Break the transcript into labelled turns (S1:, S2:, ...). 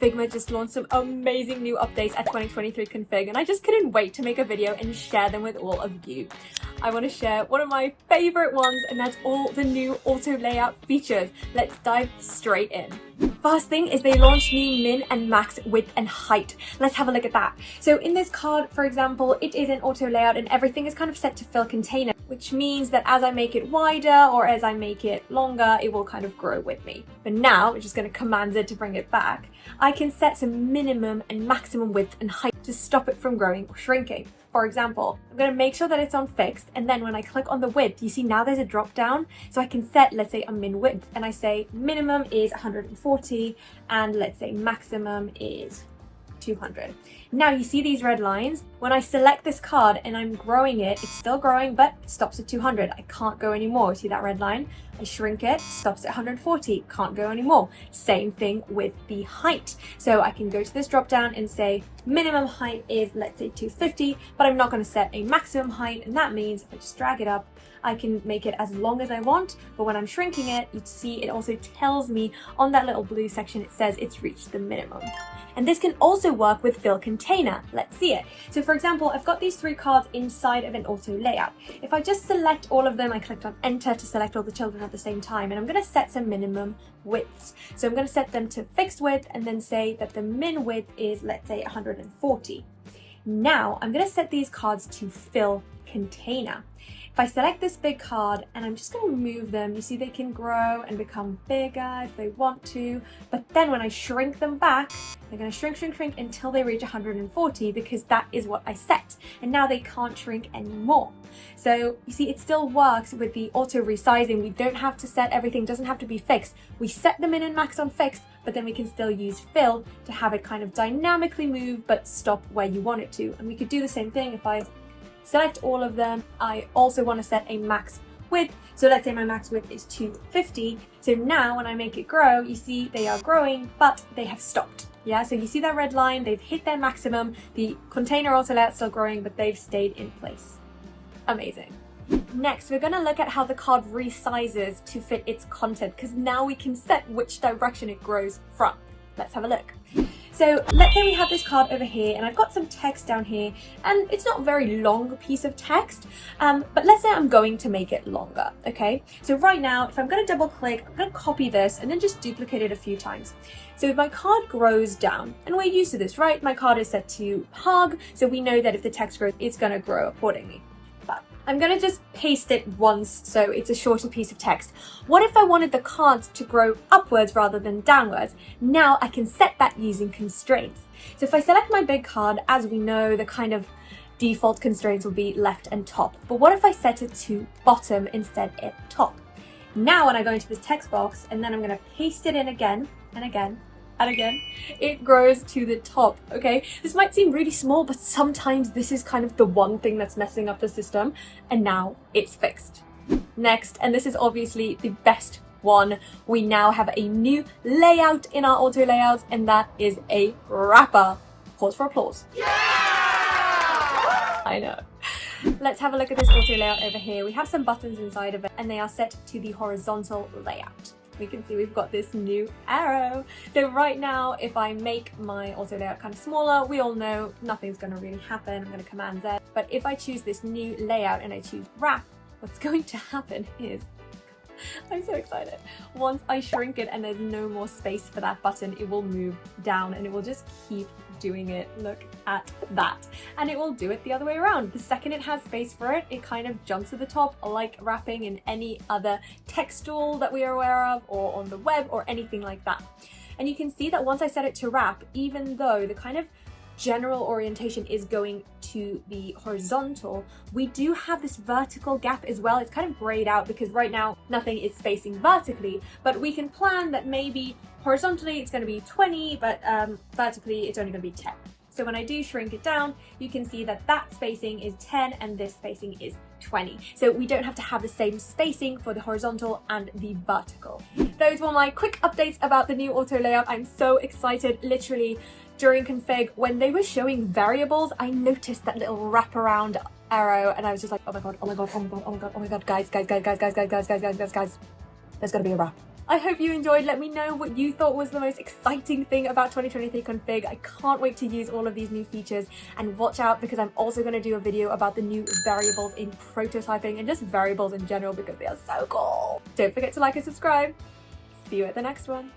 S1: Figma just launched some amazing new updates at 2023 Config, and I just couldn't wait to make a video and share them with all of you. I want to share one of my favorite ones, and that's all the new auto layout features. Let's dive straight in. First thing is they launched new min and max width and height. Let's have a look at that. So in this card, for example, it is an auto layout and everything is kind of set to fill container, which means that as I make it wider or as I make it longer, it will kind of grow with me. But now, we're just going to command Z to bring it back. I can set some minimum and maximum width and height to stop it from growing or shrinking. For example, I'm going to make sure that it's on fixed, and then when I click on the width, you see now there's a drop down. So I can set, let's say, a min width, and I say minimum is 140 and let's say maximum is 200. Now you see these red lines. When I select this card and I'm growing it, it's still growing, but it stops at 200. I can't go anymore. See that red line? I shrink it, stops at 140, can't go anymore. Same thing with the height. So I can go to this drop down and say minimum height is, let's say, 250, but I'm not going to set a maximum height. And that means if I just drag it up, I can make it as long as I want, but when I'm shrinking it, you see it also tells me on that little blue section, it says it's reached the minimum. And this can also work with fill container. Let's see it. So for example, I've got these 3 cards inside of an auto layout. If I just select all of them, I clicked on enter to select all the children at the same time, and I'm going to set some minimum widths. So I'm going to set them to fixed width and then say that the min width is, let's say, 140. Now I'm going to set these cards to fill container. If I select this big card and I'm just going to move them, you see they can grow and become bigger if they want to, but then when I shrink them back, they're going to shrink until they reach 140 because that is what I set, and now they can't shrink anymore. So you see it still works with the auto resizing. We don't have to set everything, doesn't have to be fixed. We set the min and max on fixed, but then we can still use fill to have it kind of dynamically move but stop where you want it to. And we could do the same thing if I select all of them. I also want to set a max width. So let's say my max width is 250. So now when I make it grow, you see they are growing, but they have stopped. Yeah, so you see that red line, they've hit their maximum. The container auto layout still growing, but they've stayed in place. Amazing. Next, we're going to look at how the card resizes to fit its content, because now we can set which direction it grows from. Let's have a look. So let's say we have this card over here and I've got some text down here, and it's not a very long piece of text, but let's say I'm going to make it longer, okay? So right now, if I'm going to double click, I'm going to copy this and then just duplicate it a few times. So my card grows down, and we're used to this, right? My card is set to hug, so we know that if the text grows, it's going to grow accordingly. But I'm going to just paste it once so it's a shorter piece of text. What if I wanted the cards to grow upwards rather than downwards? Now I can set that using constraints. So if I select my big card, as we know, the kind of default constraints will be left and top. But what if I set it to bottom instead of top? Now when I go into this text box and then I'm going to paste it in again and again, and again, it grows to the top, okay? This might seem really small, but sometimes this is kind of the one thing that's messing up the system, and now it's fixed. Next, and this is obviously the best one, we now have a new layout in our auto layouts, and that is a wrapper. Pause for applause. Yeah! I know. Let's have a look at this auto layout over here. We have some buttons inside of it, and they are set to the horizontal layout. We can see we've got this new arrow. So right now, if I make my auto layout kind of smaller, we all know nothing's going to really happen. I'm going to command Z. But if I choose this new layout and I choose wrap, what's going to happen is, I'm so excited. Once I shrink it and there's no more space for that button, it will move down and it will just keep doing it. Look at that. And it will do it the other way around. The second it has space for it, it kind of jumps to the top, like wrapping in any other text tool that we are aware of, or on the web, or anything like that. And you can see that once I set it to wrap, even though the kind of general orientation is going to be horizontal, we do have this vertical gap as well. It's kind of grayed out because right now nothing is spacing vertically, but we can plan that maybe horizontally it's going to be 20, but vertically it's only going to be 10. So when I do shrink it down, you can see that that spacing is 10 and this spacing is 20. So we don't have to have the same spacing for the horizontal and the vertical. Those were my quick updates about the new auto layout. I'm so excited. Literally during config, when they were showing variables, I noticed that little wraparound arrow and I was just like, oh my god, oh my god, oh my god, oh my god, oh my god, guys, there's gonna be a wrap. I hope you enjoyed. Let me know what you thought was the most exciting thing about 2023 config. I can't wait to use all of these new features, and watch out because I'm also going to do a video about the new variables in prototyping and just variables in general because they are so cool. Don't forget to like and subscribe. See you at the next one.